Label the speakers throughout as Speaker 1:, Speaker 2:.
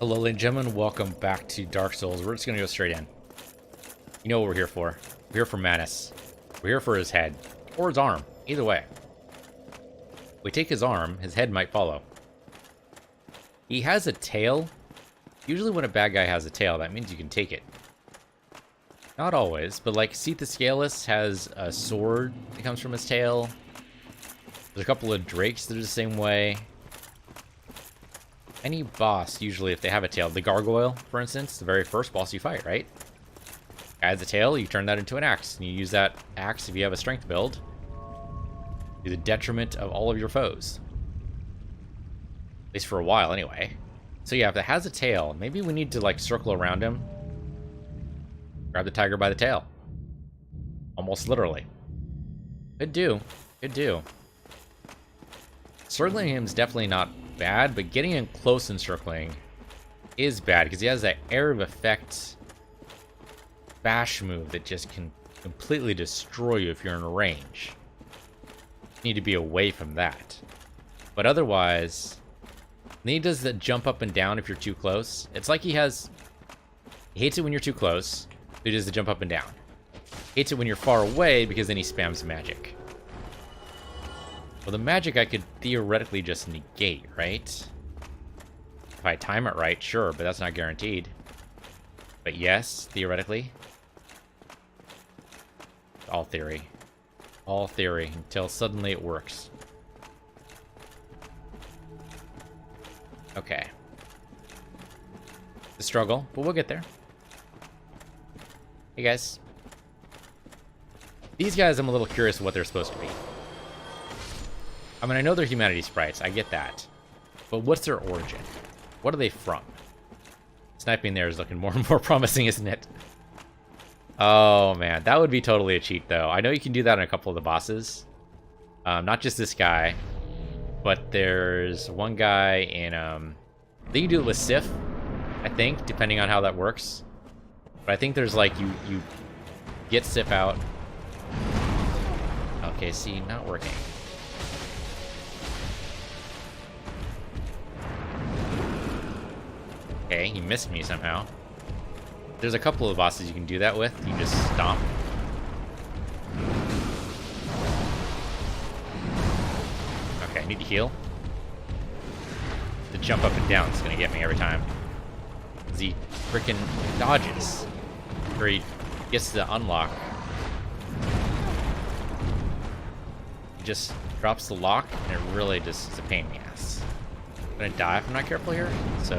Speaker 1: Hello, ladies and gentlemen. Welcome back to Dark Souls. We're just going to go straight in. You know what we're here for. We're here for Manus. We're here for his head. Or his arm. Either way. If we take his arm, his head might follow. He has a tail. Usually when a bad guy has a tail, that means you can take it. Not always, but like Seath the Scaleless has a sword that comes from his tail. There's a couple of drakes that are the same way. Any boss, usually, if they have a tail, the gargoyle, for instance, the very first boss you fight, right? Adds a tail, you turn that into an axe, and you use that axe if you have a strength build to the detriment of all of your foes. At least for a while, anyway. So yeah, if it has a tail, maybe we need to, like, circle around him. Grab the tiger by the tail. Almost literally. Could do. Could do. Circling him is definitely not bad, but getting in close and circling is bad because he has that area of effect bash move that just can completely destroy you if you're in range. You need to be away from that. But otherwise, then he does the jump up and down if you're too close. It's like he hates it when you're too close, so he does the jump up and down. Hates it when you're far away because then he spams magic. Well, the magic I could theoretically just negate, right? If I time it right, sure, but that's not guaranteed. But yes, theoretically. All theory. All theory, until suddenly it works. Okay. The struggle, but we'll get there. Hey guys. These guys, I'm a little curious what they're supposed to be. I mean, I know they're humanity sprites, I get that. But what's their origin? What are they from? Sniping there is looking more and more promising, isn't it? Oh, man. That would be totally a cheat, though. I know you can do that on a couple of the bosses. Not just this guy. But there's one guy in... I think you do it with Sif, I think, depending on how that works. But I think there's, like, you get Sif out. Okay, see, not working. Okay, he missed me somehow. There's a couple of bosses you can do that with. You just stomp. Okay, I need to heal. The jump up and down is gonna get me every time. He freaking dodges. Or he gets the unlock. He just drops the lock, and it really just is a pain in the ass. I'm gonna die if I'm not careful here, so...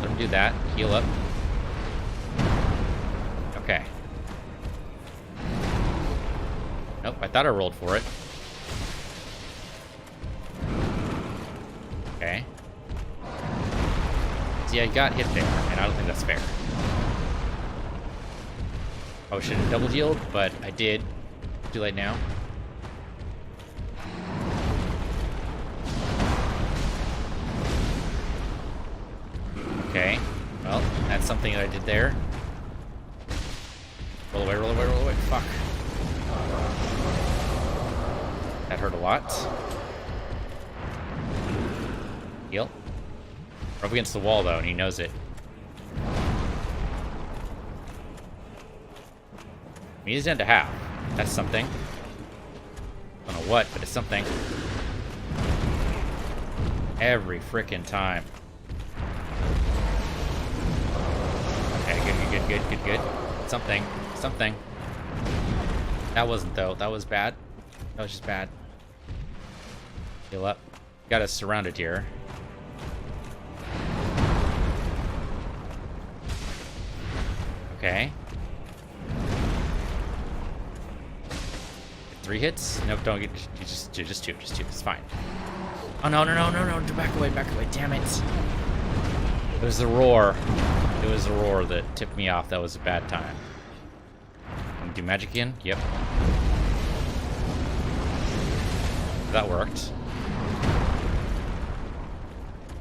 Speaker 1: let him do that. Heal up. Okay. Nope, I thought I rolled for it. Okay. See, I got hit there, and I don't think that's fair. I should have double healed, but I did. Too late now. Okay, well, that's something that I did there. Roll away, roll away, roll away. Fuck. That hurt a lot. Heal. We're up against the wall, though, and he knows it. He's down to half. That's something. I don't know what, but it's something. Every frickin' time. Good. Something. That wasn't, though. That was bad. That was just bad. Heal up. Got us surrounded here. Okay. 3 hits? Nope, don't get... Just two. It's fine. Oh, no. Back away. Damn it. It was the roar. It was the roar that tipped me off. That was a bad time. Do magic again? Yep. That worked.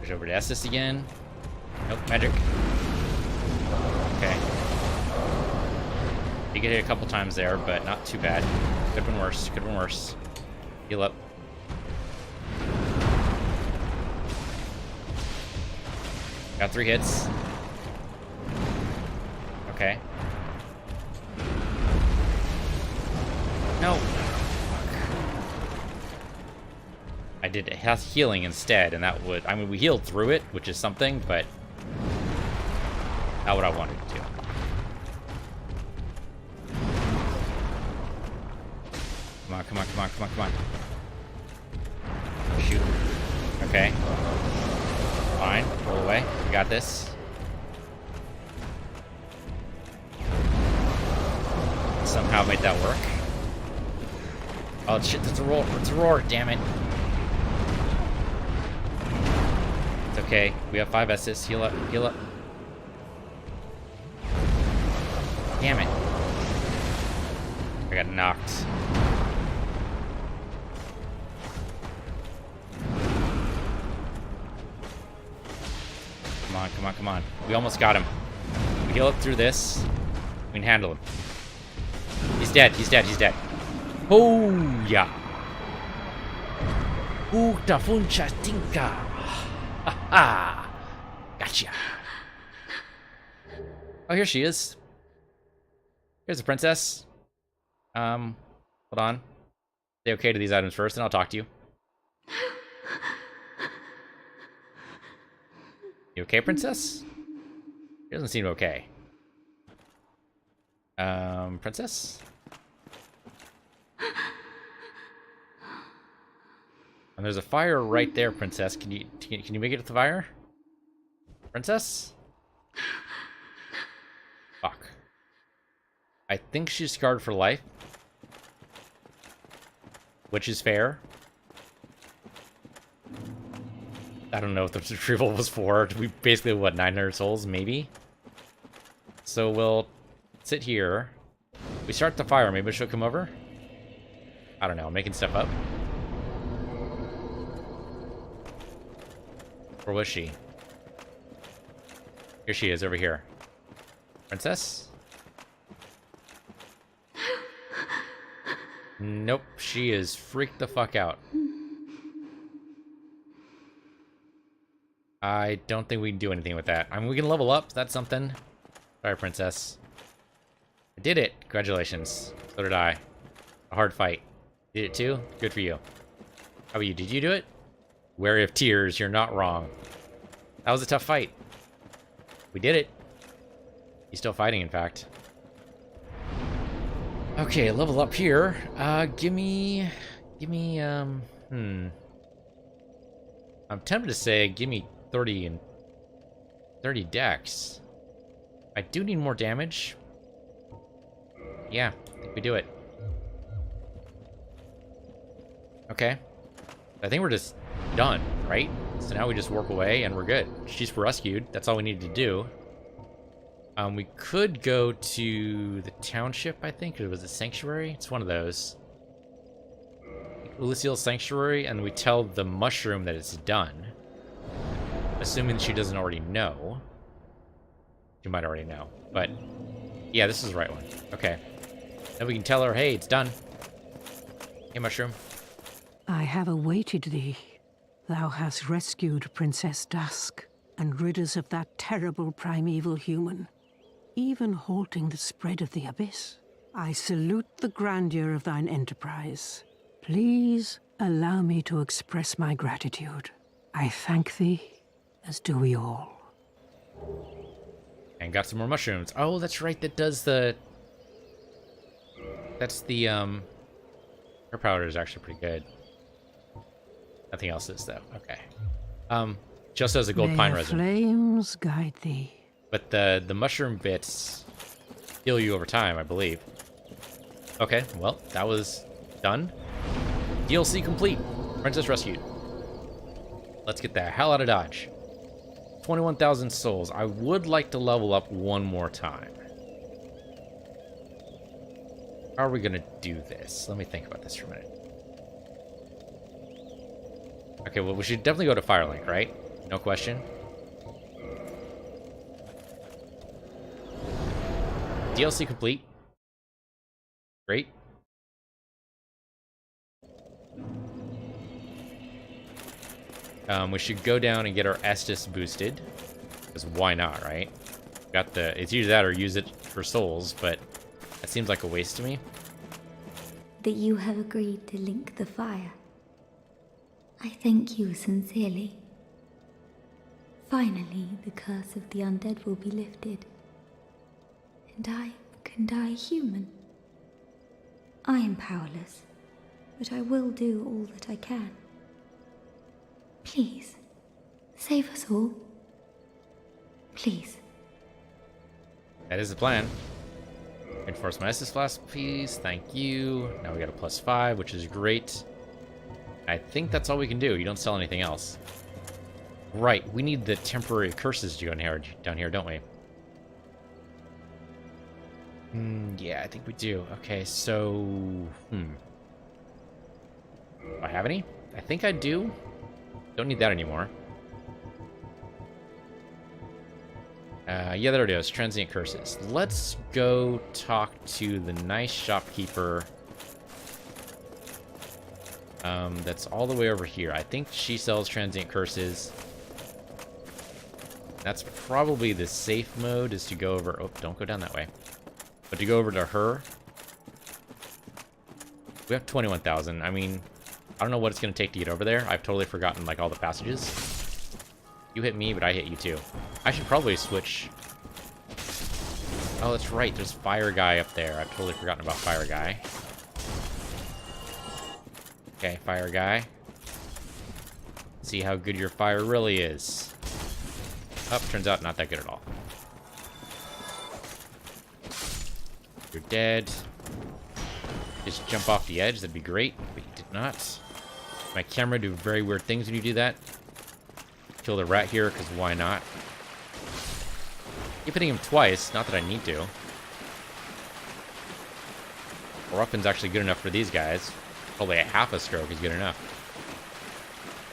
Speaker 1: Push over to Estus again. Nope, magic. Okay. You get hit a couple times there, but not too bad. Could have been worse. Heal up. Got 3 hits. Okay. No. I did healing instead, and that would... I mean, we healed through it, which is something, but... not what I wanted to do. Come on, come on, come on, come on, come on. Shoot. Okay. Fine. Roll away. We got this. Somehow made that work. Oh, shit, that's a roar. It's a roar, damn it. It's okay. We have 5 assists. Heal up, heal up. Damn it. I got knocked. Come on, come on, come on. We almost got him. We heal up through this. We can handle him. He's dead, he's dead, he's dead. Oh, yeah. Uta funcha tinka. Ha ha. Gotcha. Oh, here she is. Here's the princess. Hold on. Say okay to these items first, and I'll talk to you. You okay, princess? She doesn't seem okay. Princess? And there's a fire right there, princess. Can you make it to the fire? Princess? Fuck. I think she's scarred for life. Which is fair. I don't know if the retrieval was for. We basically, what, 900 souls, maybe? So we'll sit here. We start the fire. Maybe she'll come over? I don't know. I'm making stuff up. Where was she? Here she is, over here. Princess? Nope. She is freaked the fuck out. I don't think we can do anything with that. I mean, we can level up. That's something. Sorry, princess. I did it. Congratulations. So did I. A hard fight. Did it too? Good for you. How about you? Did you do it? Wary of tears. You're not wrong. That was a tough fight. We did it. He's still fighting, in fact. Okay, level up here. Give me, I'm tempted to say, give me 30 and 30 dex. I do need more damage. Yeah, I think we do it. Okay. I think we're just done, right? So now we just work away and we're good. She's rescued. That's all we needed to do. We could go to the township, I think. Or was it Sanctuary? It's one of those. Lucille's Sanctuary, and we tell the mushroom that it's done. Assuming she doesn't already know. She might already know. But, yeah, this is the right one. Okay. Then we can tell her, hey, it's done. Hey, mushroom.
Speaker 2: I have awaited thee. Thou hast rescued Princess Dusk, and rid us of that terrible primeval human, even halting the spread of the abyss. I salute the grandeur of thine enterprise. Please allow me to express my gratitude. I thank thee, as do we all.
Speaker 1: And got some more mushrooms. Oh, that's right, that does the... That's the, Her powder is actually pretty good. Nothing else is, though. Okay. She also has a gold pine resin.
Speaker 2: Flames guide thee.
Speaker 1: But the mushroom bits heal you over time, I believe. Okay, well, that was done. DLC complete. Princess rescued. Let's get the hell out of Dodge. 21,000 souls. I would like to level up one more time. How are we going to do this? Let me think about this for a minute. Okay, well, we should definitely go to Firelink, right? No question. DLC complete. Great. We should go down and get our Estus boosted. Because why not, right? Got the... It's either that or use it for souls, but that seems like a waste to me.
Speaker 3: That you have agreed to link the fire. I thank you sincerely. Finally, the curse of the undead will be lifted. And I can die human. I am powerless, but I will do all that I can. Please, save us all. Please.
Speaker 1: That is the plan. Reinforce my Estus Flask, please. Thank you. Now we got a +5, which is great. I think that's all we can do. You don't sell anything else. Right, we need the temporary curses to go down here, don't we? Yeah, I think we do. Okay, so... Do I have any? I think I do. Don't need that anymore. Yeah, there it is. Transient curses. Let's go talk to the nice shopkeeper. That's all the way over here. I think she sells transient curses. That's probably the safe mode, is to go over... Oh, don't go down that way. But to go over to her... We have 21,000. I mean, I don't know what it's going to take to get over there. I've totally forgotten, like, all the passages. You hit me, but I hit you too. I should probably switch... Oh, that's right. There's Fire Guy up there. I've totally forgotten about Fire Guy. Okay, Fire Guy. See how good your fire really is. Oh, turns out not that good at all. You're dead. Just jump off the edge, that'd be great, but you did not. My camera do very weird things when you do that. Kill the rat here, because why not? Keep hitting him twice, not that I need to. A weapon's actually good enough for these guys. Probably a half a stroke is good enough.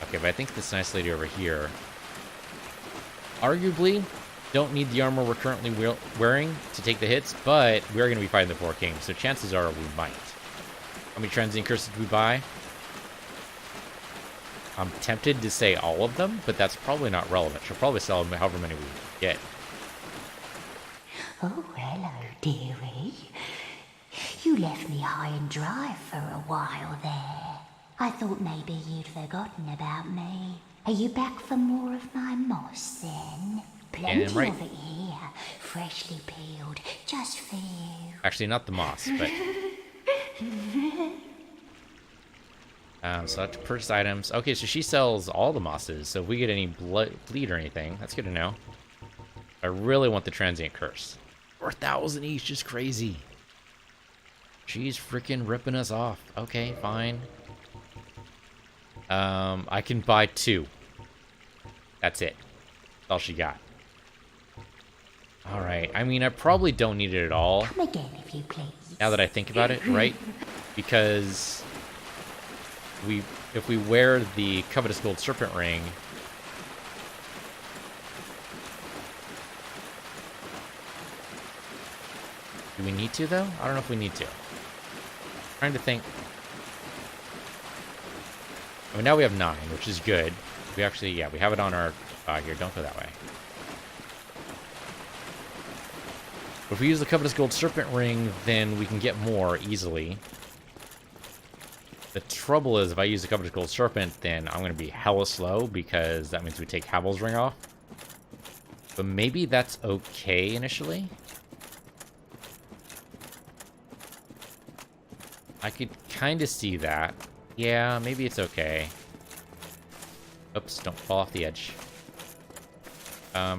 Speaker 1: Okay, but I think this nice lady over here... Arguably, don't need the armor we're currently wearing to take the hits, but we're going to be fighting the Four Kings, so chances are we might. How many transient curses did we buy? I'm tempted to say all of them, but that's probably not relevant. She'll probably sell however many we get.
Speaker 4: Oh, hello, dearie. You left me high and dry for a while there. I thought maybe you'd forgotten about me. Are you back for more of my moss, then? Plenty of it here, freshly peeled, just for you.
Speaker 1: Actually, not the moss, but... select purchase items. Okay, so she sells all the mosses, so if we get any bleed or anything, that's good to know. I really want the transient curse. 4,000 each, just crazy. She's freaking ripping us off. Okay, fine. I can buy 2. That's it. That's all she got. Alright, I mean, I probably don't need it at all.
Speaker 4: Come again, if you please.
Speaker 1: Now that I think about it, right? Because if we wear the Covetous Gold Serpent Ring... Do we need to, though? I don't know if we need to. I'm trying to think. I mean, now we have 9, which is good. We actually, yeah, we have it on our... here, don't go that way. But if we use the Covetous Gold Serpent Ring, then we can get more easily. The trouble is, if I use the Covetous Gold Serpent, then I'm going to be hella slow, because that means we take Havel's Ring off. But maybe that's okay initially. I could kind of see that. Yeah, maybe it's okay. Oops, don't fall off the edge.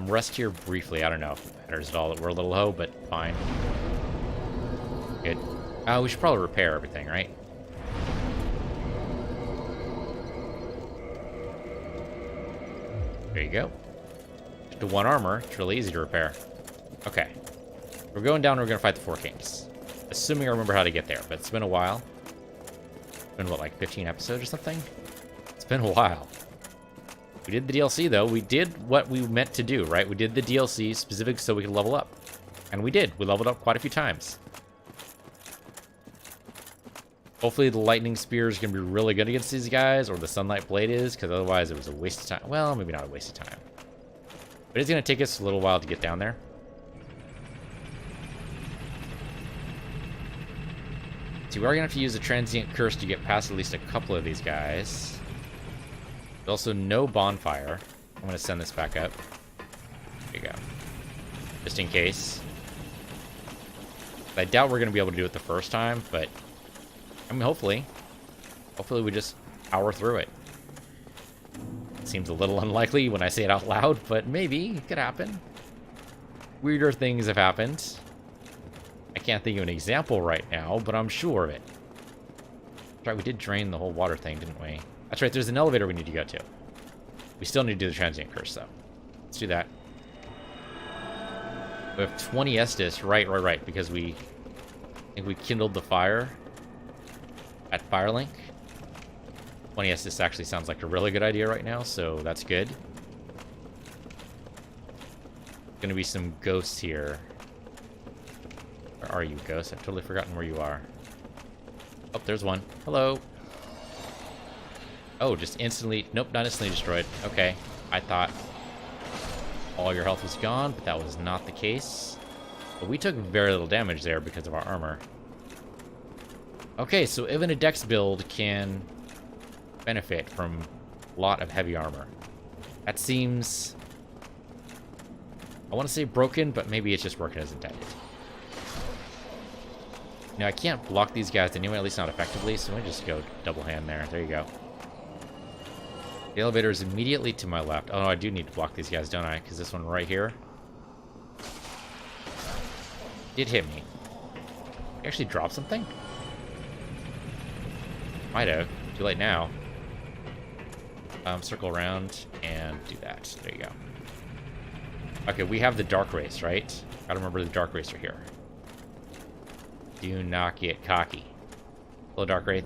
Speaker 1: Rest here briefly. I don't know if it matters at all that we're a little low, but fine. Good. We should probably repair everything, right? There you go. Just to 1 armor. It's really easy to repair. Okay. We're going down and we're going to fight the Four Kings. Assuming I remember how to get there, but it's been a while. It's been, what, like 15 episodes or something? It's been a while. We did the DLC, though. We did what we meant to do, right? We did the DLC specific so we could level up. And we did. We leveled up quite a few times. Hopefully the Lightning Spear is going to be really good against these guys, or the Sunlight Blade is, because otherwise it was a waste of time. Well, maybe not a waste of time. But But it's going to take us a little while to get down there. See, we are going to have to use a transient curse to get past at least a couple of these guys. There's also no bonfire. I'm going to send this back up. There you go. Just in case. I doubt we're going to be able to do it the first time, but I mean, hopefully. Hopefully we just power through it. Seems a little unlikely when I say it out loud, but maybe it could happen. Weirder things have happened. I can't think of an example right now, but I'm sure of it. That's right, we did drain the whole water thing, didn't we? That's right, there's an elevator we need to go to. We still need to do the transient curse, though. Let's do that. We have 20 Estus, right, because I think we kindled the fire at Firelink. 20 Estus actually sounds like a really good idea right now, so that's good. Gonna be some ghosts here. Where are you, ghost? I've totally forgotten where you are. Oh, there's one. Hello. Oh, just instantly... Nope, not instantly destroyed. Okay. I thought all your health was gone, but that was not the case. But we took very little damage there because of our armor. Okay, so even a dex build can benefit from a lot of heavy armor. That seems... I want to say broken, but maybe it's just working as intended. Now, I can't block these guys anyway, at least not effectively, so let me just go double hand there. There you go. The elevator is immediately to my left. Oh, no, I do need to block these guys, don't I? Because this one right here did hit me. Did I actually drop something? Might have. Too late now. Circle around and do that. There you go. Okay, we have the Dark Race, right? Gotta remember the Dark Race are here. Do not get cocky. Hello, Dark Wraith.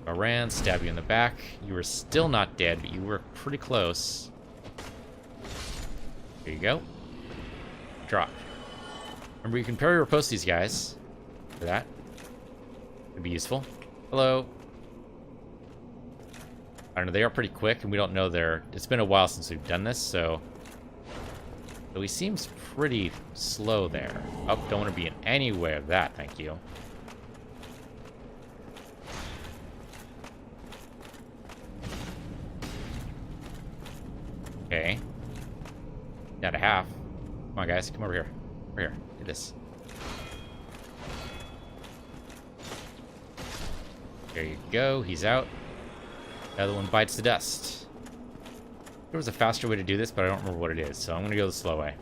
Speaker 1: I ran, stab you in the back. You were still not dead, but you were pretty close. There you go. Drop. Remember, you can parry or post these guys. For that. Could be useful. Hello. I don't know, they are pretty quick, and we don't know they're... It's been a while since we've done this, so he seems pretty slow there. Oh, don't want to be in any way of that, thank you. Okay. Down to half. Come on, guys, come over here. Over here, do this. There you go, he's out. The other one bites the dust. There was a faster way to do this, but I don't remember what it is, so I'm gonna go the slow way.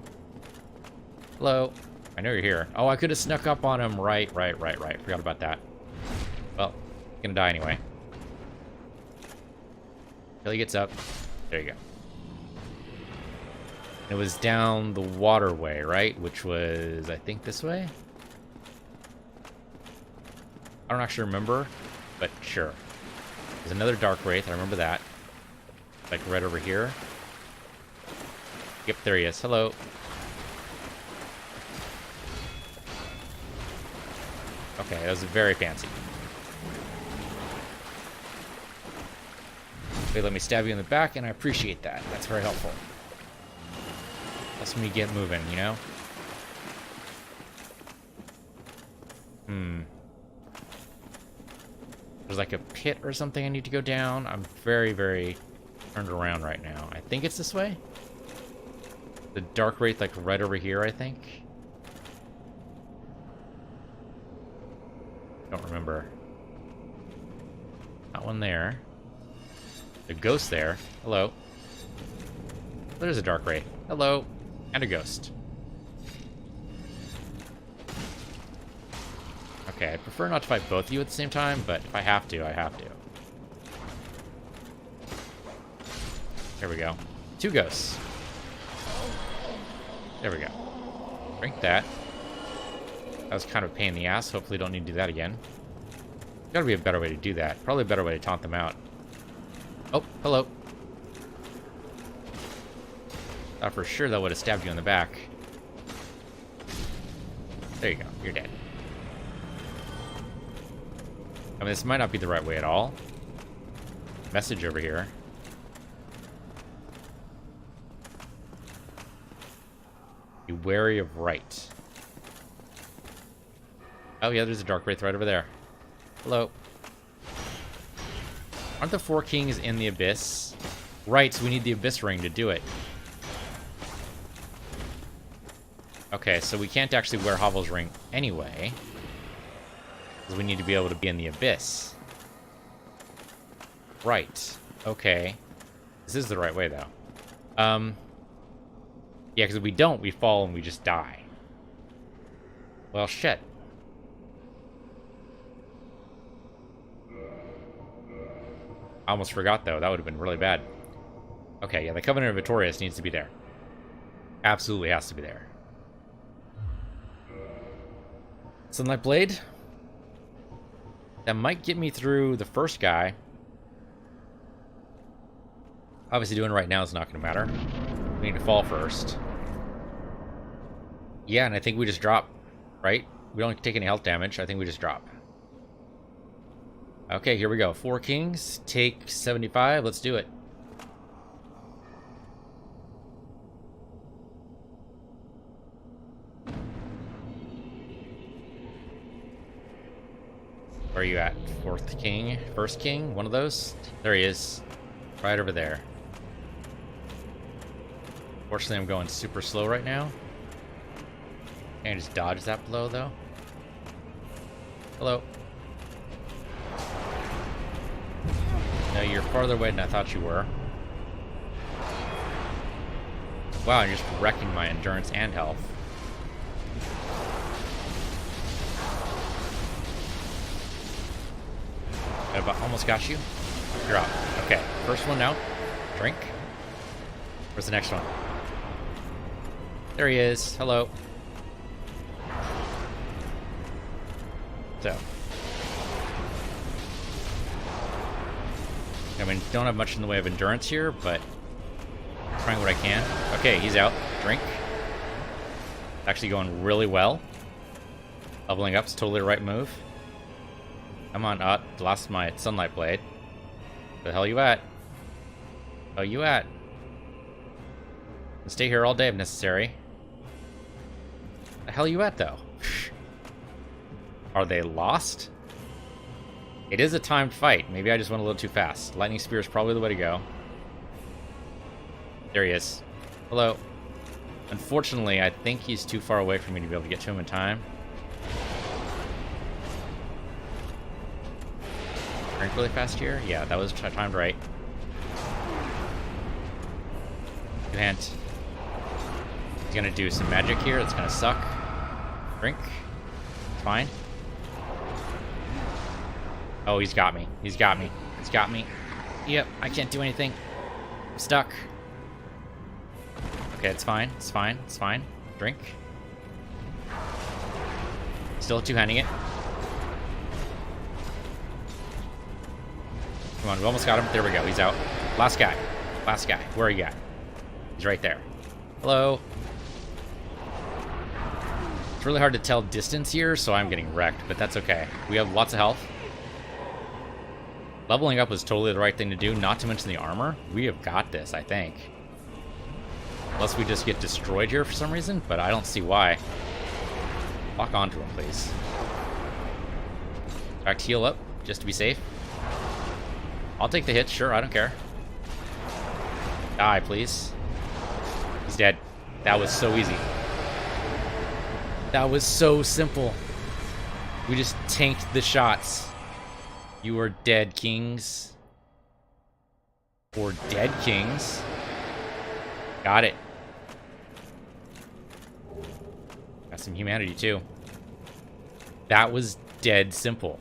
Speaker 1: Hello. I know you're here. Oh, I could have snuck up on him. Right. Forgot about that. Well, gonna die anyway. Till he gets up. There you go. It was down the waterway, right? Which was, I think, this way? I don't actually remember, but sure. There's another Dark Wraith, I remember that. Like right over here. Yep, there he is. Hello. Okay, that was very fancy. They let me stab you in the back, and I appreciate that. That's very helpful. Helps me get moving, you know? There's like a pit or something I need to go down. I'm very, very turned around right now. I think it's this way. The Dark Wraith, like right over here, I think. Don't remember. Not one there. The ghost there. Hello. There's a Dark Wraith. Hello. And a ghost. Okay, I prefer not to fight both of you at the same time, but if I have to, I have to. There we go. 2 ghosts. There we go. Drink that. That was kind of a pain in the ass. Hopefully don't need to do that again. There's gotta be a better way to do that. Probably a better way to taunt them out. Oh, hello. Thought for sure that would have stabbed you in the back. There you go. You're dead. I mean, this might not be the right way at all. message over here. Be wary of right. Oh yeah, there's a dark wraith right over there. Hello. Aren't the 4 kings in the abyss? Right, so we need the abyss ring to do it. Okay, so we can't actually wear Havel's ring anyway. Because we need to be able to be in the abyss. Right. Okay. This is the right way, though. Yeah, because if we don't, we fall and we just die. Well, shit. I almost forgot, though. That would have been really bad. Okay, yeah, the Covenant of Victorious needs to be there. Absolutely has to be there. Sunlight Blade. That might get me through the first guy. Obviously, doing it right now is not going to matter. We need to fall first. Yeah, and I think we just drop, right? We don't take any health damage. I think we just drop. Okay, here we go. 4 kings. Take 75. Let's do it. Where are you at? 4th king? 1st king? One of those? There he is. Right over there. Fortunately, I'm going super slow right now. Can I just dodge that blow, though? Hello. No, you're farther away than I thought you were. Wow, you're just wrecking my endurance and health. Almost got you. You're out. Okay, first one out. Drink. Where's the next one? There he is. Hello. So. I mean, don't have much in the way of endurance here, but trying what I can. Okay, he's out. Drink. Actually going really well. Leveling up's totally the right move. Come on, lost my Sunlight Blade. Where the hell you at? Oh, you at? I'll stay here all day if necessary. The hell you at, though? Are they lost? It is a timed fight. Maybe I just went a little too fast. Lightning Spear is probably the way to go. There he is. Hello. Unfortunately, I think he's too far away for me to be able to get to him in time. Drink really fast here? Yeah, that was timed right. Good hand. He's gonna do some magic here. That's gonna suck. Drink. Fine. Oh, he's got me. He's got me. He's got me. Yep, I can't do anything. I'm stuck. Okay, it's fine. It's fine. It's fine. Drink. Still two-handing it. Come on, we almost got him. There we go. He's out. Last guy. Last guy. Where are you at? He's right there. Hello. It's really hard to tell distance here, so I'm getting wrecked, but that's okay. We have lots of health. Leveling up was totally the right thing to do, not to mention the armor. We have got this, I think. Unless we just get destroyed here for some reason, but I don't see why. Lock onto him, please. In fact, heal up, just to be safe. I'll take the hit, sure, I don't care. Die, please. He's dead. That was so easy. That was so simple. We just tanked the shots. You are dead, kings. Or dead kings. Got it. Got some humanity, too. That was dead simple.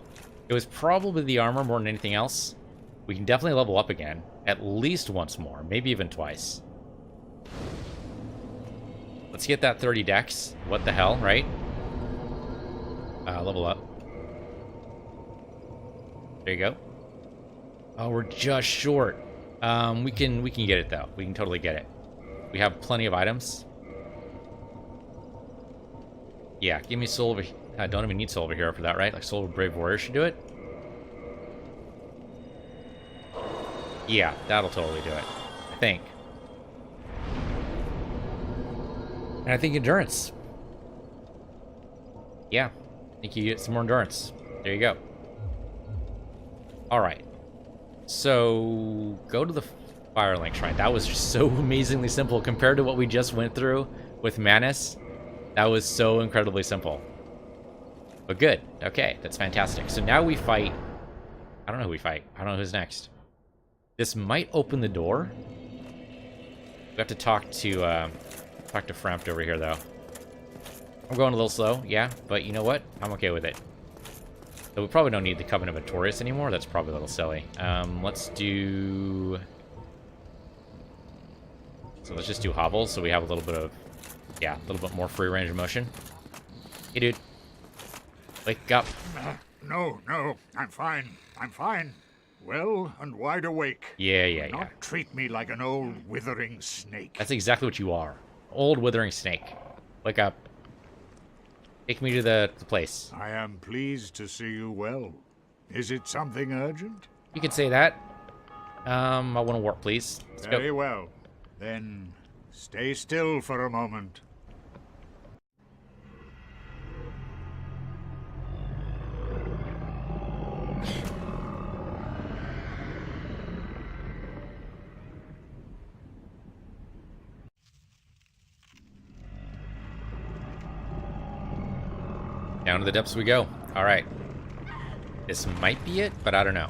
Speaker 1: It was probably the armor more than anything else. We can definitely level up again. At least once more. Maybe even twice. Let's get that 30 dex. What the hell, right? Level up. There you go. Oh, we're just short. We can get it, though. We can totally get it. We have plenty of items. Yeah, give me Soul of I don't even need Soul of a Hero for that, right? Like Soul of a Brave Warrior should do it. Yeah, that'll totally do it. I think. And I think endurance. Yeah. I think you get some more endurance. There you go. Alright. So, go to the Firelink Shrine. That was just so amazingly simple compared to what we just went through with Manus. That was so incredibly simple. But good. Okay, that's fantastic. So now we fight... I don't know who we fight. I don't know who's next. This might open the door. We have to talk to Frampt over here, though. I'm going a little slow, yeah, but you know what? I'm okay with it. So we probably don't need the Covenant of Artorias anymore. That's probably a little silly. Let's do... So let's just do Hobbles, so we have a little bit of... Yeah, a little bit more free range of motion. Hey, dude. Wake up.
Speaker 5: No, I'm fine. I'm fine. Well and wide awake.
Speaker 1: Yeah.
Speaker 5: Not treat me like an old withering snake.
Speaker 1: That's exactly what you are. Old withering snake. Wake up. Take me to the place.
Speaker 5: I am pleased to see you well. Is it something urgent?
Speaker 1: You can say that. I want to warp, please. Let's go.
Speaker 5: Very well. Then stay still for a moment.
Speaker 1: Down to the depths we go. Alright. This might be it, but I don't know.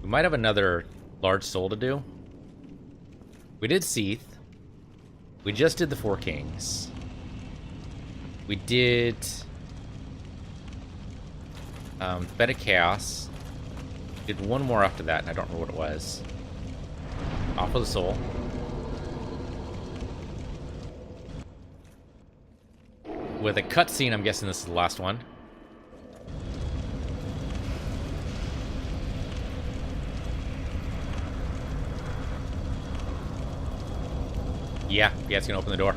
Speaker 1: We might have another large soul to do. We did Seath. We just did the Four Kings. We did... Bed of Chaos. Did one more after that, and I don't remember what it was. Off of the Soul. With a cutscene, I'm guessing this is the last one. Yeah, it's gonna open the door.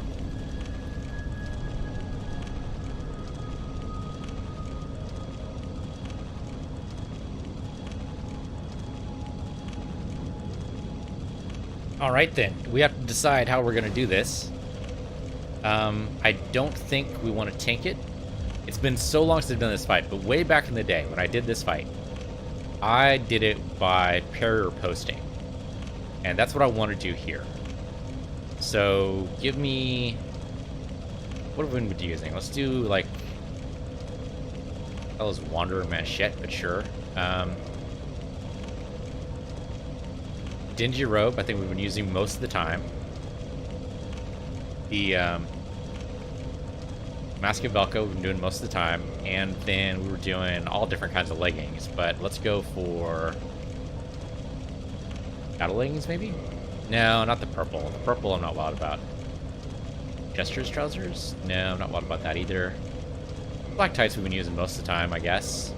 Speaker 1: Alright then, we have to decide how we're gonna do this. I don't think we want to tank it. It's been so long since I've done this fight, but way back in the day when I did this fight, I did it by parry posting. And that's what I want to do here. So, give me... What have we been using? Let's do, like... That was Wanderer Manchette, but sure. Dingy Robe, I think we've been using most of the time. The, Mask of Velko, we've been doing most of the time, and then we were doing all different kinds of leggings, but let's go for... Battle leggings, maybe? No, not the purple. The purple I'm not wild about. Jester's trousers? No, I'm not wild about that either. Black tights we've been using most of the time, I guess.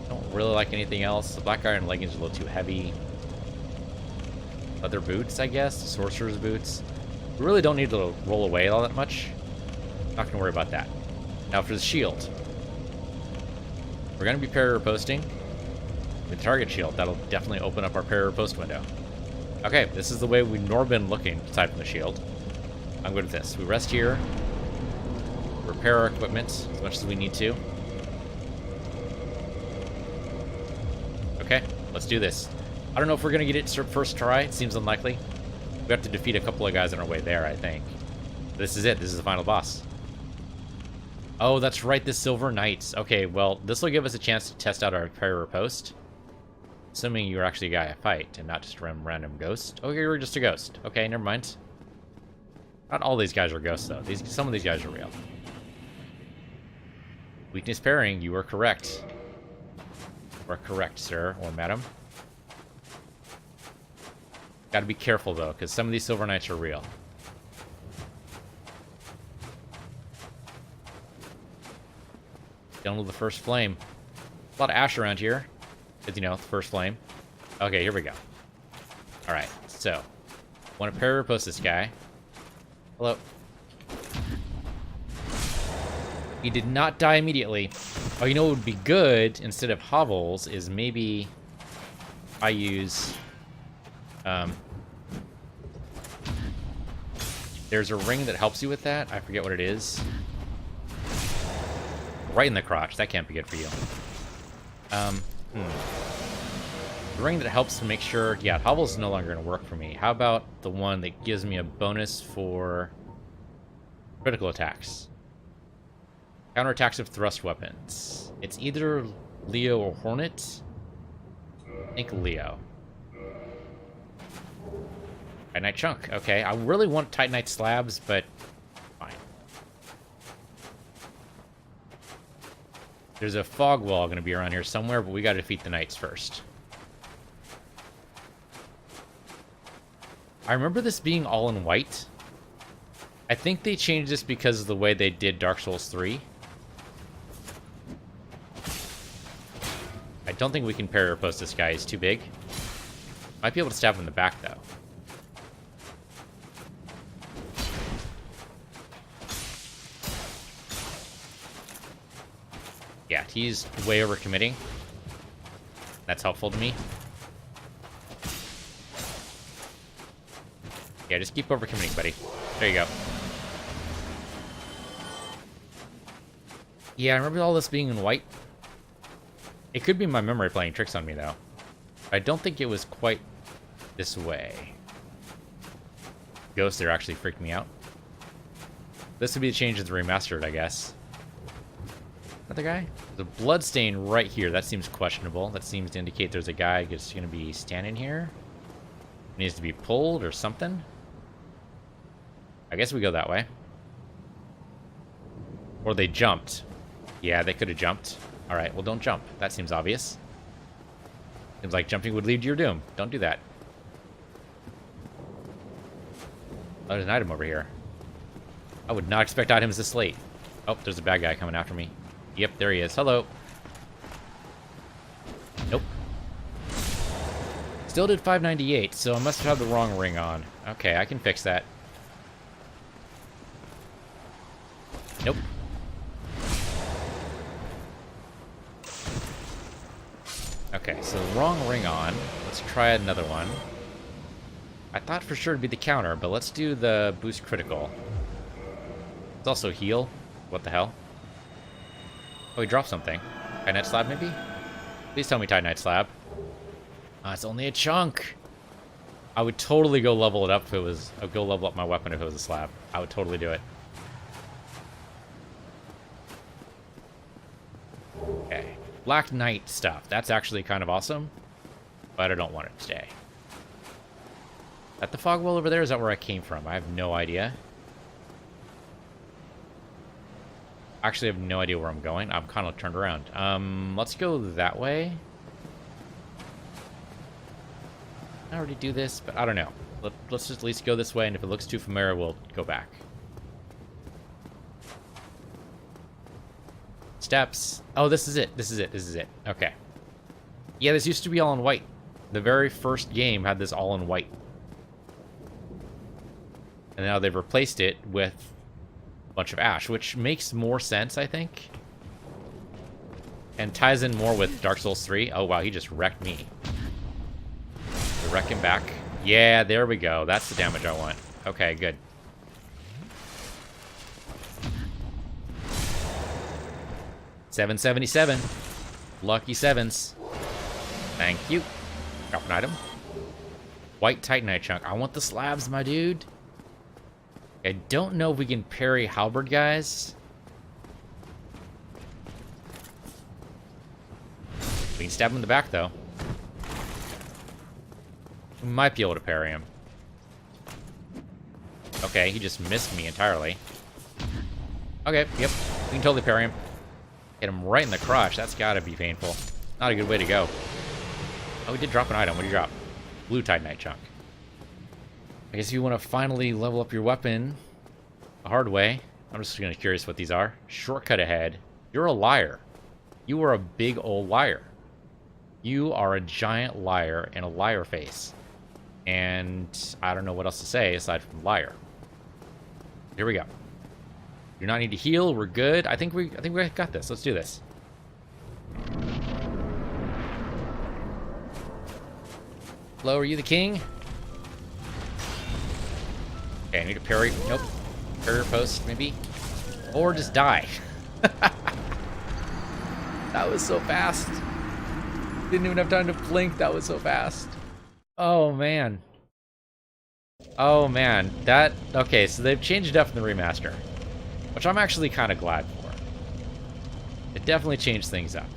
Speaker 1: Don't really like anything else. The black iron leggings are a little too heavy. Leather boots, I guess. The sorcerer's boots. We really don't need to roll away all that much. Not going to worry about that. Now for the shield. We're going to be parry posting with target shield. That'll definitely open up our parry post window. Okay, this is the way we've normally been looking aside from the shield. I'm good with this. We rest here. Repair our equipment as much as we need to. Okay, let's do this. I don't know if we're going to get it first try. It seems unlikely. We have to defeat a couple of guys on our way there, I think. This is it. This is the final boss. Oh, that's right, the Silver Knights. Okay, well, this will give us a chance to test out our parry post. Assuming you're actually a guy I fight and not just a random ghost. Oh, you were just a ghost. Okay, never mind. Not all these guys are ghosts, though. Some of these guys are real. Weakness parrying, you are correct. You are correct, sir or madam. Gotta be careful, though, because some of these Silver Knights are real. Down to the first flame. A lot of ash around here. As you know, the first flame. Okay, here we go. Alright, so. Want to parry post this guy. Hello. He did not die immediately. Oh, you know what would be good instead of hovels is maybe I use... there's a ring that helps you with that. I forget what it is. Right in the crotch. That can't be good for you. The ring that helps to make sure... Yeah, Hobble's no longer going to work for me. How about the one that gives me a bonus for critical attacks? Counterattacks of thrust weapons. It's either Leo or Hornet. I think Leo. Titanite chunk. Okay, I really want Titanite slabs, but fine. There's a fog wall going to be around here somewhere, but we got to defeat the knights first. I remember this being all in white. I think they changed this because of the way they did Dark Souls 3. I don't think we can parry or post this guy. He's too big. Might be able to stab him in the back, though. Yeah, he's way overcommitting. That's helpful to me. Yeah, just keep overcommitting, buddy. There you go. Yeah, I remember all this being in white. It could be my memory playing tricks on me, though. I don't think it was quite this way. Ghosts there actually freaked me out. This would be the change of the remastered, I guess. Another guy? There's a blood stain right here. That seems questionable. That seems to indicate there's a guy that's going to be standing here. Needs to be pulled or something. I guess we go that way. Or they jumped. Yeah, they could have jumped. Alright, well don't jump. That seems obvious. Seems like jumping would lead to your doom. Don't do that. Oh, there's an item over here. I would not expect items this late. Oh, there's a bad guy coming after me. Yep, there he is. Hello. Nope. Still did 598, so I must have had the wrong ring on. Okay, I can fix that. Nope. Okay, so wrong ring on. Let's try another one. I thought for sure it'd be the counter, but let's do the boost critical. It's also heal. What the hell? Oh, he dropped something. Titanite slab, maybe? Please tell me Titanite slab. It's only a chunk. I would totally go level it up if it was... I'd go level up my weapon if it was a slab. I would totally do it. Okay. Black Knight stuff. That's actually kind of awesome. But I don't want it today. At the fog wall over there, is that where I came from? I have no idea. Actually, I have no idea where I'm going. I'm kind of turned around. Let's go that way. I already do this, but I don't know. Let's just at least go this way, and if it looks too familiar, we'll go back. Steps. Oh, this is it. This is it. This is it. Okay. Yeah, this used to be all in white. The very first game had this all in white. And now they've replaced it with a bunch of ash, which makes more sense, I think. And ties in more with Dark Souls 3. Oh, wow, he just wrecked me. Wreck him back. Yeah, there we go. That's the damage I want. Okay, good. $777. Lucky sevens. Thank you. Drop an item. White Titanite chunk. I want the slabs, my dude. I don't know if we can parry halberd guys. We can stab him in the back, though. We might be able to parry him. Okay, he just missed me entirely. Okay, yep. We can totally parry him. Hit him right in the crotch. That's gotta be painful. Not a good way to go. Oh, we did drop an item. What did you drop? Blue Titanite chunk. I guess if you want to finally level up your weapon the hard way, I'm just gonna curious what these are. Shortcut ahead. You're a liar. You are a big old liar. You are a giant liar in a liar face. And I don't know what else to say aside from liar. Here we go. Do not need to heal. We're good. I think we got this. Let's do this. Hello, are you the king? Okay, I need to parry. Nope. Parry post, maybe? Or just die. That was so fast. Didn't even have time to blink. That was so fast. Oh, man. Oh, man. That... Okay, so they've changed it up in the remaster. Which I'm actually kind of glad for. It definitely changed things up.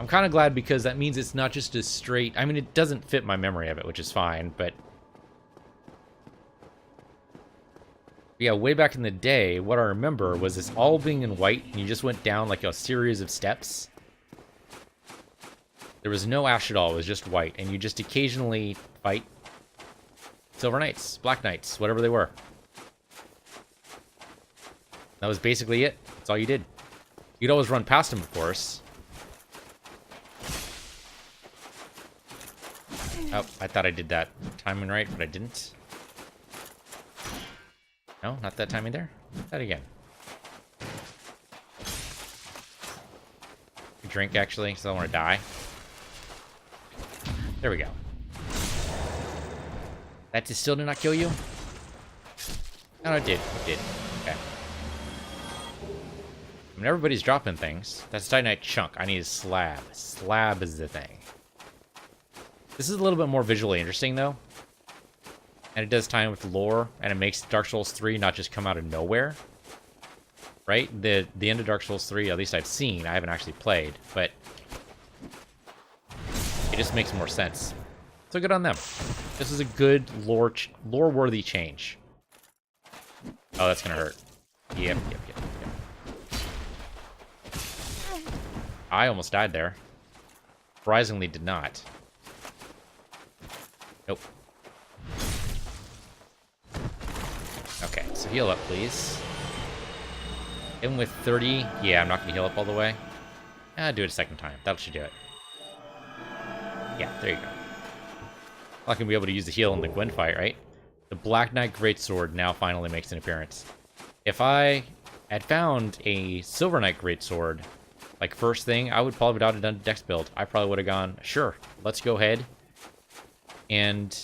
Speaker 1: I'm kind of glad because that means it's not just a straight... I mean, it doesn't fit my memory of it, which is fine, but... Yeah, way back in the day, what I remember was this all being in white, and you just went down like a series of steps. There was no ash at all, it was just white, and you just occasionally fight Silver Knights, Black Knights, whatever they were. That was basically it. That's all you did. You'd always run past them, of course. Oh, I thought I did that timing right, but I didn't. No, not that timing there. That again. Drink, actually, because I don't want to die. There we go. That still did not kill you? No, it did. It did. Okay. I mean, everybody's dropping things. That's Titanite chunk. I need a slab. Slab is the thing. This is a little bit more visually interesting, though. And it does tie in with lore, and it makes Dark Souls 3 not just come out of nowhere. Right? The end of Dark Souls 3, at least I've seen, I haven't actually played, but it just makes more sense. So good on them. This is a good lore-worthy change. Oh, that's gonna hurt. Yep. I almost died there. Surprisingly did not. Nope. Okay, so heal up, please. Even with 30, yeah, I'm not gonna heal up all the way. Do it a second time. That should do it. Yeah, there you go. I'm not gonna be able to use the heal in the Gwen fight, right? The Black Knight Greatsword now finally makes an appearance. If I had found a Silver Knight Greatsword, like first thing, I would probably not have done a Dex build. I probably would have gone, sure, let's go ahead and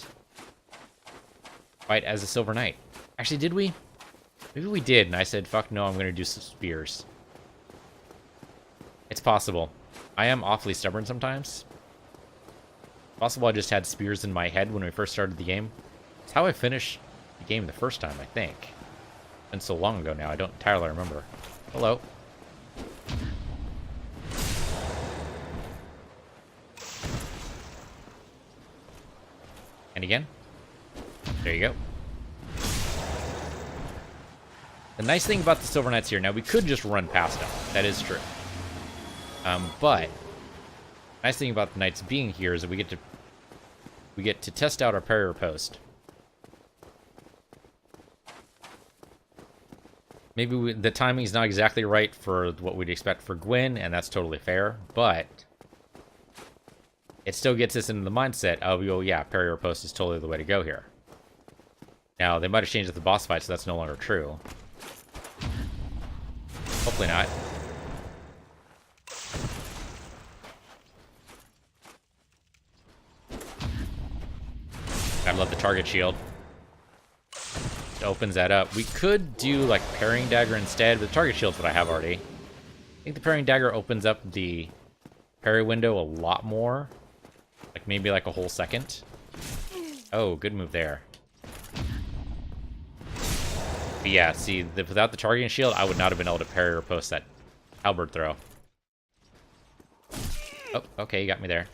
Speaker 1: fight as a Silver Knight. Actually, did we? Maybe we did, and I said, fuck no, I'm going to do some spears. It's possible. I am awfully stubborn sometimes. Possible I just had spears in my head when we first started the game. It's how I finished the game the first time, I think. It's been so long ago now, I don't entirely remember. Hello. And again. There you go. The nice thing about the Silver Knights here, now we could just run past them. That is true. But nice thing about the Knights being here is that we get to test out our parry post. Maybe the timing is not exactly right for what we'd expect for Gwen, and that's totally fair. But it still gets us into the mindset of, oh yeah, parry post is totally the way to go here. Now they might have changed at the boss fight, so that's no longer true. Hopefully not. I love the target shield. It opens that up. We could do like parrying dagger instead, but the target shield's what I have already. I think the parrying dagger opens up the parry window a lot more. Like maybe like a whole second. Oh, good move there. But yeah, see, without the targeting shield, I would not have been able to parry or post that halberd throw. Oh, okay, you got me there.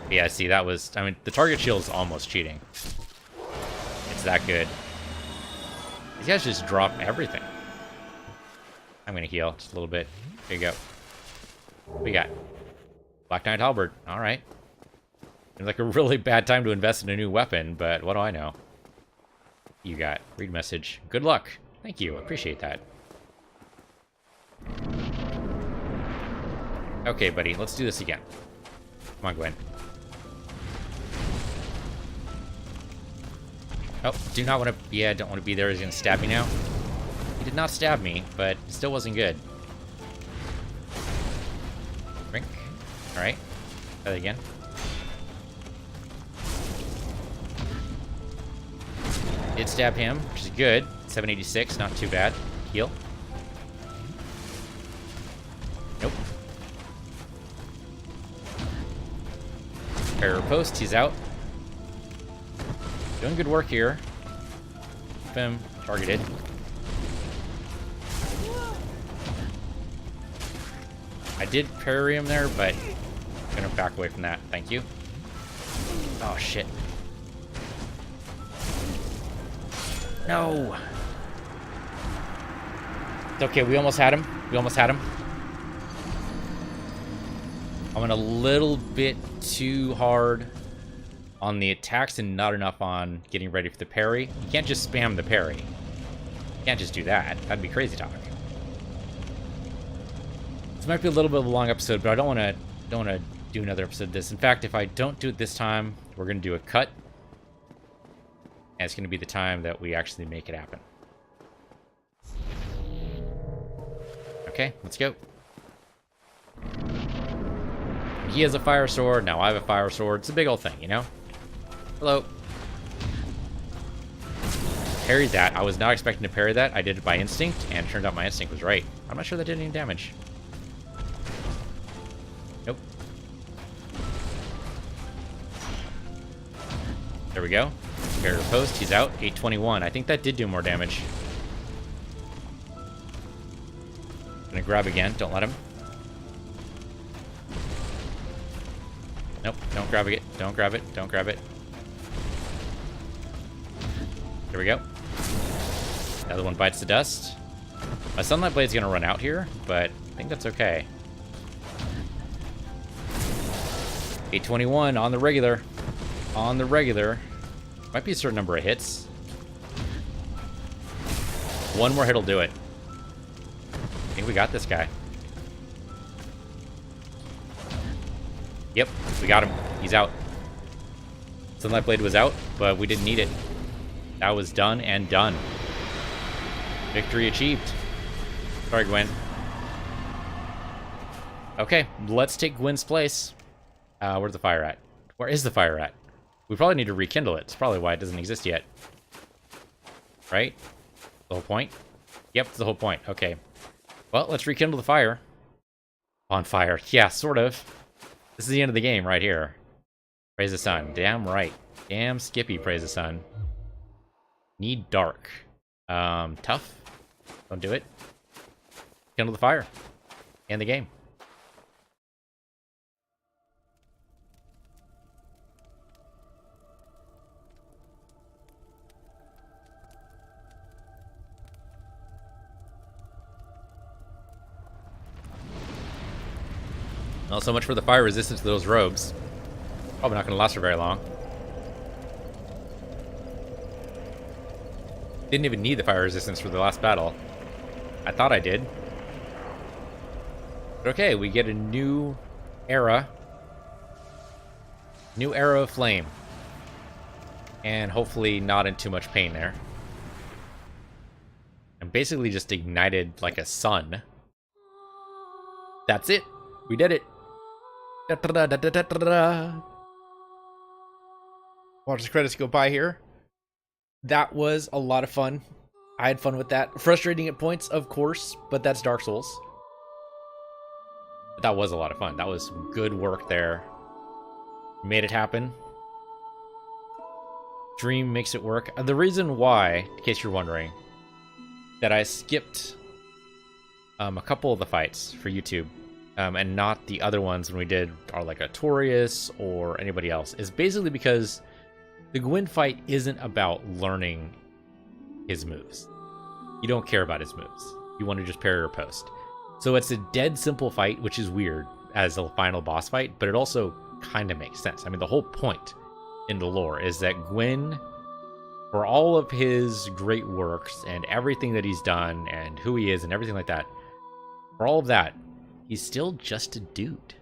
Speaker 1: Yeah, see, that was... I mean, the target shield is almost cheating. It's that good. These guys just drop everything. I'm gonna heal just a little bit. There you go. What we got? Black Knight halberd. Alright. Seems like a really bad time to invest in a new weapon, but what do I know? You got. Read message. Good luck. Thank you. Appreciate that. Okay, buddy. Let's do this again. Come on, Gwen. Oh, do not want to... Yeah, don't want to be there. He's going to stab me now. He did not stab me, but it still wasn't good. Drink. Alright. Try that again. Did stab him, which is good. 786, not too bad. Heal. Nope. Parry riposte, he's out. Doing good work here. Keep him targeted. I did parry him there, but I'm gonna back away from that. Thank you. Oh, shit. No. It's okay, we almost had him. We almost had him. I went a little bit too hard on the attacks and not enough on getting ready for the parry. You can't just spam the parry. You can't just do that. That'd be crazy talk. This might be a little bit of a long episode, but I don't want to do another episode of this. In fact, if I don't do it this time, we're going to do a cut. And it's going to be the time that we actually make it happen. Okay, let's go. He has a fire sword, now I have a fire sword. It's a big old thing, you know? Hello. Parried that. I was not expecting to parry that. I did it by instinct, and it turned out my instinct was right. I'm not sure that did any damage. Nope. There we go. Parry riposte, he's out. 821. I think that did do more damage. Gonna grab again. Don't let him. Nope, don't grab it. Don't grab it. Don't grab it. There we go. The other one bites the dust. My Sunlight Blade's gonna run out here, but I think that's okay. 821 on the regular. On the regular. Might be a certain number of hits. One more hit will do it. I think we got this guy. Yep, we got him. He's out. Sunlight Blade was out, but we didn't need it. That was done and done. Victory achieved. Sorry, Gwen. Okay, let's take Gwen's place. Where's the fire at? Where is the fire at? We probably need to rekindle it. It's probably why it doesn't exist yet. Right? The whole point? Yep, it's the whole point. Okay. Well, let's rekindle the fire. On fire. Yeah, sort of. This is the end of the game right here. Praise the sun. Damn right. Damn Skippy, praise the sun. Need dark. Tough. Don't do it. Kindle the fire. End the game. Not so much for the fire resistance to those robes. Probably not going to last for very long. Didn't even need the fire resistance for the last battle. I thought I did. But okay, we get a new era. New era of flame. And hopefully not in too much pain there. And basically just ignited like a sun. That's it. We did it. Watch the credits go by here. That was a lot of fun. I had fun with that. Frustrating at points, of course, but that's Dark Souls. But that was a lot of fun. That was some good work there. Made it happen. Dream makes it work. The reason why, in case you're wondering, that I skipped a couple of the fights for YouTube, and not the other ones when we did our like Artorias or anybody else, is basically because the Gwyn fight isn't about learning his moves. You don't care about his moves. You want to just parry or post. So it's a dead simple fight, which is weird as a final boss fight, but it also kind of makes sense. I mean, the whole point in the lore is that Gwyn, for all of his great works and everything that he's done and who he is and everything like that, for all of that, he's still just a dude.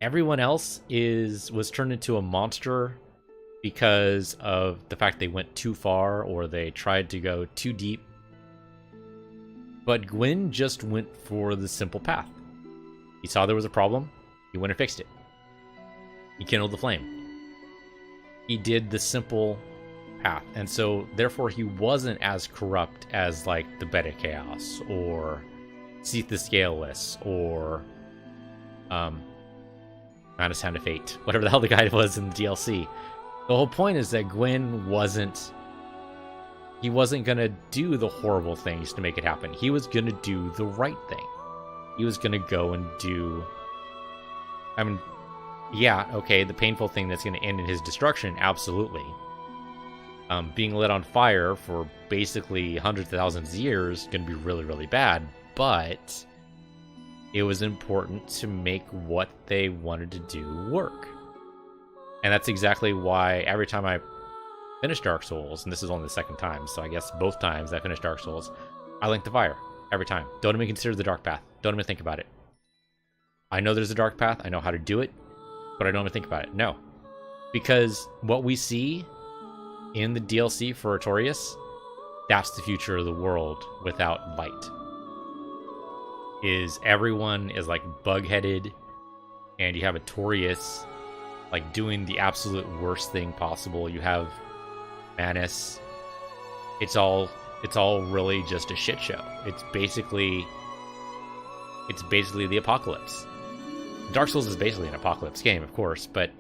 Speaker 1: Everyone else was turned into a monster because of the fact they went too far or they tried to go too deep. But Gwyn just went for the simple path. He saw there was a problem. He went and fixed it. He kindled the flame. He did the simple path. And so, therefore, he wasn't as corrupt as, like, the Beta Chaos, or Seath the Scaleless, or, Madness Hand of Fate. Whatever the hell the guy was in the DLC. The whole point is that Gwyn wasn't... He wasn't gonna do the horrible things to make it happen. He was gonna do the right thing. He was gonna go and do... I mean, yeah, okay, the painful thing that's gonna end in his destruction, absolutely. Being lit on fire for basically hundreds of thousands of years is gonna be really, really bad, but it was important to make what they wanted to do work. And that's exactly why every time I finish Dark Souls, and this is only the second time, so I guess both times I finished Dark Souls, I link the fire. Every time. Don't even consider the dark path. Don't even think about it. I know there's a dark path. I know how to do it, but I don't even think about it. No. Because what we see in the DLC for Artorias, that's the future of the world without light. Is everyone is like bug-headed, and you have Artorias like doing the absolute worst thing possible. You have Manus. It's all really just a shit show. It's basically the apocalypse. Dark Souls is basically an apocalypse game, of course, but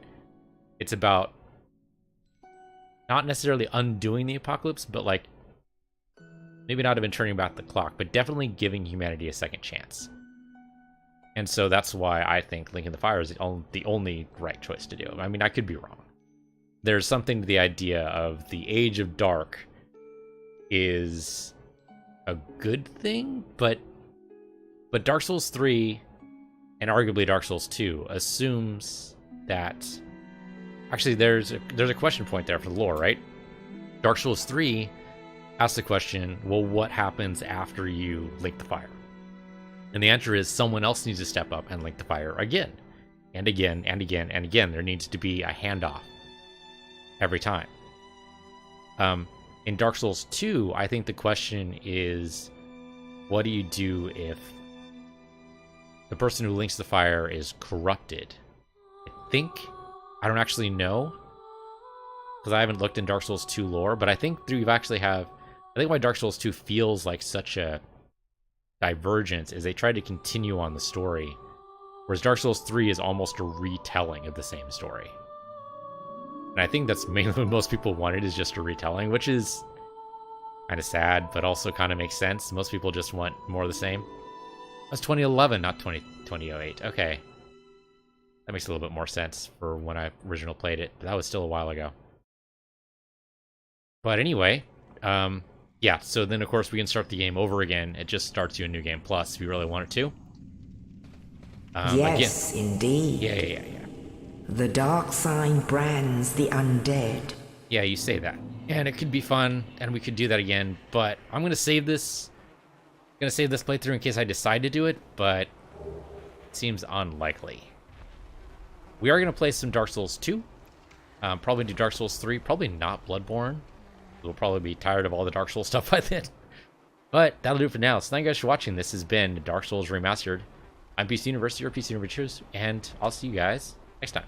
Speaker 1: it's about not necessarily undoing the apocalypse, but like maybe not even turning back the clock, but definitely giving humanity a second chance. And so that's why I think Link in the Fire is the only right choice to do. I mean, I could be wrong. There's something to the idea of the Age of Dark is a good thing, but Dark Souls 3 and arguably Dark Souls 2 assumes that actually there's a question point there for the lore, right? Dark Souls 3 asks the question, well, what happens after you link the fire? And the answer is someone else needs to step up and link the fire again and again and again and again. There needs to be a handoff every time. In Dark Souls 2, I think the question is, what do you do if the person who links the fire is corrupted? I don't actually know, because I haven't looked in Dark Souls 2 lore, but I think why Dark Souls 2 feels like such a divergence is they tried to continue on the story, whereas Dark Souls 3 is almost a retelling of the same story. And I think that's mainly what most people wanted, is just a retelling, which is kind of sad, but also kind of makes sense. Most people just want more of the same. That's 2011, not 2008. Okay. That makes a little bit more sense for when I originally played it, but that was still a while ago. But anyway, yeah, so then of course we can start the game over again. It just starts you a new game plus if you really want it to.
Speaker 6: Yes,
Speaker 1: again.
Speaker 6: Indeed.
Speaker 1: Yeah.
Speaker 6: The dark sign brands the undead.
Speaker 1: Yeah, you say that. And it could be fun, and we could do that again, but I'm going to save this. I'm going to save this playthrough in case I decide to do it, but it seems unlikely. We are going to play some Dark Souls 2. Probably do Dark Souls 3. Probably not Bloodborne. We'll probably be tired of all the Dark Souls stuff by then. But that'll do it for now. So thank you guys for watching. This has been Dark Souls Remastered. I'm PC Universe, your PC Universe, and I'll see you guys next time.